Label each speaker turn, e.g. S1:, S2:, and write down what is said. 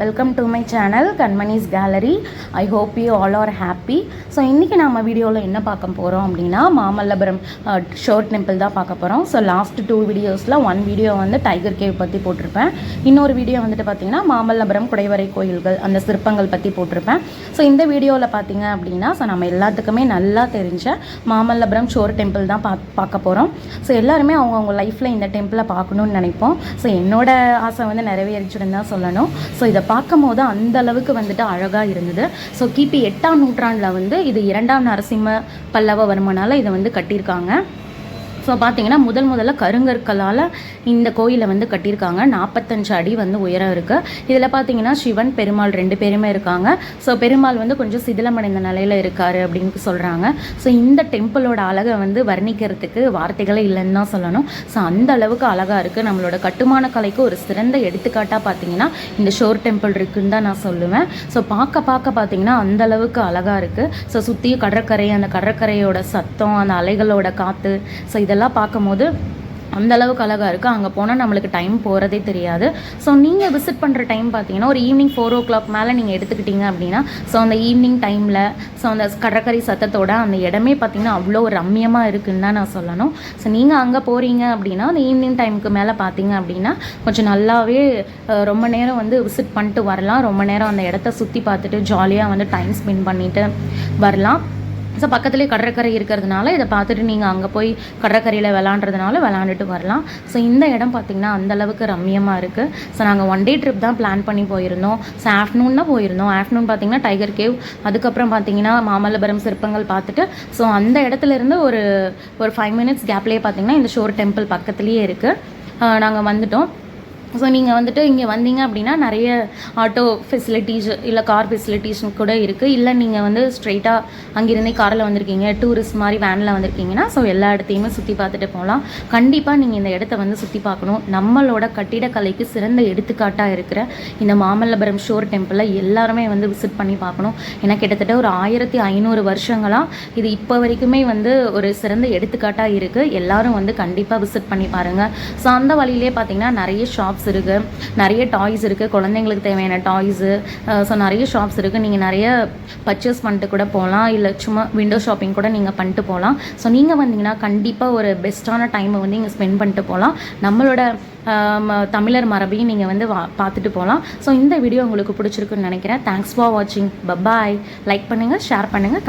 S1: Welcome to my channel Kanmani's gallery. I hope you all are happy. So இன்றைக்கி நம்ம வீடியோவில் என்ன பார்க்க போகிறோம் அப்படின்னா மாமல்லபுரம் ஷோர் டெம்பிள் தான் பார்க்க போகிறோம். ஸோ லாஸ்ட் 2 வீடியோஸில் 1 வீடியோ வந்து டைகர் கேவ் பற்றி போட்டிருப்பேன். இன்னொரு வீடியோ வந்துட்டு பார்த்திங்கன்னா மாமல்லபுரம் குடைவரை கோயில்கள் அந்த சிற்பங்கள் பற்றி போட்டிருப்பேன். ஸோ இந்த வீடியோவில் பார்த்திங்க அப்படின்னா ஸோ நம்ம எல்லாத்துக்குமே நல்லா தெரிஞ்ச மாமல்லபுரம் ஷோர் டெம்பிள் தான் பார்க்க போகிறோம். ஸோ எல்லாருமே அவங்கவுங்க லைஃப்பில் இந்த டெம்பிளை பார்க்கணுன்னு நினைப்போம். ஸோ என்னோட ஆசை வந்து நிறைவேறிச்சுன்னு தான் சொல்லணும். ஸோ இதை பார்க்கும் போது அந்த அளவுக்கு வந்துட்டு அழகாக இருந்தது. ஸோ கிபி 8ஆம் நூற்றாண்டில் வந்து இது 2ஆம் நரசிம்ம பல்லவவர்மனால் இதை வந்து கட்டியிருக்காங்க. ஸோ பார்த்தீங்கன்னா முதல்ல கருங்கற்களால் இந்த கோயிலை வந்து கட்டியிருக்காங்க. 45 அடி வந்து உயரம் இருக்குது. இதில் பார்த்தீங்கன்னா சிவன் பெருமாள் 2 பேருமே இருக்காங்க. ஸோ பெருமாள் வந்து கொஞ்சம் சிதிலமடைந்த நிலையில் இருக்கார் அப்படின்னு சொல்கிறாங்க. ஸோ இந்த டெம்பிளோட அழகை வந்து வர்ணிக்கிறதுக்கு வார்த்தைகளே இல்லைன்னு தான் சொல்லணும். ஸோ அந்த அளவுக்கு அழகாக இருக்குது. நம்மளோட கட்டுமான கலைக்கு ஒரு சிறந்த எடுத்துக்காட்டாக பார்த்தீங்கன்னா இந்த ஷோர் டெம்பிள் இருக்குன்னு தான் நான் சொல்லுவேன். ஸோ பார்க்க பார்த்தீங்கன்னா அந்த அளவுக்கு அழகாக இருக்குது. ஸோ சுற்றி கடற்கரை, அந்த கடற்கரையோட சத்தம், அந்த அலைகளோட காற்று, ஸோ இதெல்லாம் பார்க்கும்போது அந்த அளவுக்கு அழகாக இருக்குது. அங்கே போனால் நம்மளுக்கு டைம் போகிறதே தெரியாது. ஸோ நீங்கள் விசிட் பண்ணுற டைம் பார்த்தீங்கன்னா ஒரு ஈவினிங் 4 o'clock மேலே நீங்கள் எடுத்துக்கிட்டீங்க அப்படின்னா ஸோ அந்த ஈவினிங் டைமில் ஸோ அந்த கடற்கரை சத்தத்தோட அந்த இடமே பார்த்திங்கன்னா அவ்வளோ ரம்மியமாக இருக்குதுன்னு தான் நான் சொல்லணும். ஸோ நீங்கள் அங்கே போகிறீங்க அப்படின்னா அந்த ஈவினிங் டைமுக்கு மேலே பார்த்தீங்க அப்படின்னா கொஞ்சம் நல்லாவே ரொம்ப நேரம் வந்து விசிட் பண்ணிட்டு வரலாம். ரொம்ப நேரம் அந்த இடத்த சுற்றி பார்த்துட்டு ஜாலியாக வந்து டைம் ஸ்பெண்ட் பண்ணிவிட்டு வரலாம். ஸோ பக்கத்துலேயே கடற்கரை இருக்கிறதுனால இதை பார்த்துட்டு நீங்கள் அங்கே போய் கடற்கரையில் விளாண்டுட்டு வரலாம். ஸோ இந்த இடம் பார்த்திங்கன்னா அந்தளவுக்கு ரம்மியமாக இருக்குது. ஸோ நாங்கள் 1 day ட்ரிப் தான் பிளான் பண்ணி போயிருந்தோம். ஸோ ஆஃப்டர்நூன் தான் போயிருந்தோம். ஆஃப்டர்நூன் பார்த்திங்கன்னா டைகர் கேவ், அதுக்கப்புறம் பார்த்திங்கன்னா மாமல்லபுரம் சிற்பங்கள் பார்த்துட்டு ஸோ அந்த இடத்துலேருந்து ஒரு 5 minutes கேப்லேயே பார்த்திங்கன்னா இந்த ஷோர் டெம்பிள் பக்கத்துலேயே இருக்குது. நாங்கள் வந்துட்டோம். ஸோ நீங்கள் வந்துட்டு இங்கே வந்தீங்க அப்படின்னா நிறைய ஆட்டோ ஃபெசிலிட்டிஸ் இல்லை கார் ஃபெசிலிட்டிஸ் கூட இருக்குது. இல்லை நீங்கள் வந்து ஸ்ட்ரெயிட்டாக அங்கேருந்தே காரில் வந்திருக்கீங்க, டூரிஸ்ட் மாதிரி வேனில் வந்திருக்கீங்கன்னா ஸோ எல்லா இடத்தையுமே சுற்றி பார்த்துட்டு போகலாம். கண்டிப்பாக நீங்கள் இந்த இடத்த வந்து சுற்றி பார்க்கணும். நம்மளோட கட்டிடக்கலைக்கு சிறந்த எடுத்துக்காட்டாக இருக்கிற இந்த மாமல்லபுரம் ஷோர் டெம்பிளை எல்லாருமே வந்து விசிட் பண்ணி பார்க்கணும். ஏன்னா கிட்டத்தட்ட ஒரு 1500 வருஷங்களாக இது இப்போ வரைக்குமே வந்து ஒரு சிறந்த எடுத்துக்காட்டாக இருக்குது. எல்லோரும் வந்து கண்டிப்பாக விசிட் பண்ணி பாருங்கள். ஸோ அந்த வழியிலே பார்த்திங்கன்னா நிறைய ஷாப்ஸ் இருக்குது, நிறைய டாய்ஸ் இருக்குது, குழந்தைங்களுக்கு தேவையான டாய்ஸு. ஸோ நிறைய ஷாப்ஸ் இருக்குது. நீங்கள் நிறைய பர்ச்சேஸ் பண்ணிட்டு கூட போகலாம். இல்லை சும்மா விண்டோ ஷாப்பிங் கூட நீங்கள் பண்ணிட்டு போகலாம். ஸோ நீங்கள் வந்தீங்கன்னா கண்டிப்பாக ஒரு பெஸ்ட்டான டைமை வந்து இங்கே ஸ்பெண்ட் பண்ணிட்டு போகலாம். நம்மளோட தமிழர் மரபையும் நீங்கள் வந்து பார்த்துட்டு போகலாம். ஸோ இந்த வீடியோ உங்களுக்கு பிடிச்சிருக்குன்னு நினைக்கிறேன். தேங்க்ஸ் ஃபார் வாட்சிங். பபாய். லைக் பண்ணுங்கள், ஷேர் பண்ணுங்கள்.